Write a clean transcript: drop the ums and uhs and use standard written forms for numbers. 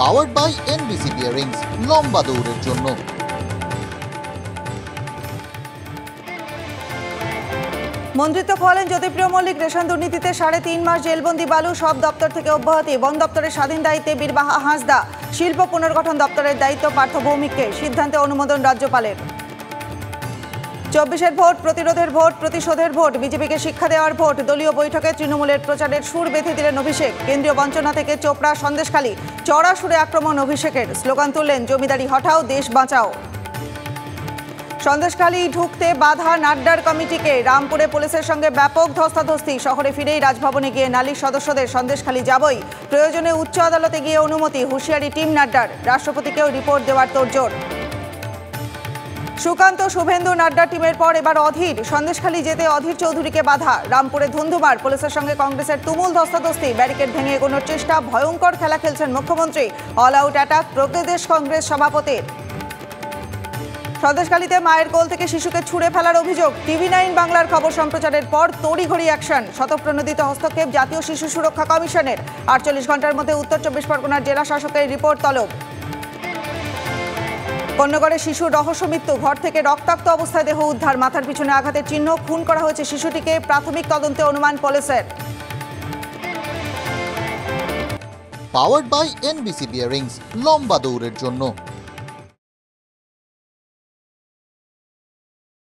Powered by NBC bearings, লম্বা দৌড়ের জন্য। মন্ত্রিত্ব খোয়ালেন জ্যোতিপ্রিয় মল্লিক। রেশন দুর্নীতিতে 3.5 মাস জেলবন্দি বালু, সব দপ্তর থেকে অব্যাহতি। বন দপ্তরের স্বাধীন দায়িত্বে বীরবাহা হাঁসদা। শিল্প পুনর্গঠন দপ্তরের দায়িত্ব পার্থ ভৌমিককে। সিদ্ধান্তে অনুমোদন রাজ্যপালের। 24-এর ভোট, প্রতিরোধের ভোট, প্রতিশোধের ভোট, বিজেপিকে শিক্ষা দেওয়ার ভোট। দলীয় বৈঠকে তৃণমূলের প্রচারের সুর বেঁধে দিলেন অভিষেক। কেন্দ্রীয় বঞ্চনা থেকে চোপড়া, সন্দেশখালী, চড়া সুরে আক্রমণ অভিষেকের। স্লোগান তুললেন, জমিদারি হটাও, দেশ বাঁচাও। সন্দেশখালী ঢুকতে বাধা নাড্ডার কমিটিকে। রামপুরে পুলিশের সঙ্গে ব্যাপক ধস্তাধস্তি। শহরে ফিরেই রাজভবনে গিয়ে নালিশ সদস্যদের, সন্দেশখালী যাবই, প্রয়োজনে উচ্চ আদালতে গিয়ে অনুমতি। হুঁশিয়ারি টিম নাড্ডার। রাষ্ট্রপতিকেও রিপোর্ট দেওয়ার তোড়জোড়। সুকান্ত শুভেন্দু নাড্ডা টিমের পর এবার অধীর। সন্দেশখালী যেতে অধীর চৌধুরীকে বাধা। রামপুরে ধুন্ধুমার, পুলিশের সঙ্গে কংগ্রেসের তুমুল ধস্তাধস্তি। ব্যারিকেড ভেঙে এগোনোর চেষ্টা। ভয়ঙ্কর খেলা খেলছেন মুখ্যমন্ত্রী। অল আউট অ্যাটাক প্রদেশ কংগ্রেস সভাপতির। সন্দেশখালীতে মায়ের কোল থেকে শিশুকে ছুঁড়ে ফেলার অভিযোগ। TV9 বাংলার খবর সম্প্রচারের পর তড়িঘড়ি অ্যাকশন। স্বতঃপ্রণোদিত হস্তক্ষেপ জাতীয় শিশু সুরক্ষা কমিশনের। 48 ঘন্টার মধ্যে উত্তর 24 পরগনার জেলা শাসকের রিপোর্ট তলব। কন্যগড়ে শিশুর রহস্য মৃত্যু। ঘর থেকে রক্তাক্ত অবস্থায় দেহ উদ্ধার। মাথার পিছনে আঘাতের চিহ্ন। খুন করা হয়েছে শিশুটিকে। প্রাথমিক তদন্তে অনুমান পুলিশের। পাওয়ার্ড বাই এনবিসি বিয়ারিংস, লম্বা দৌড়ের জন্য।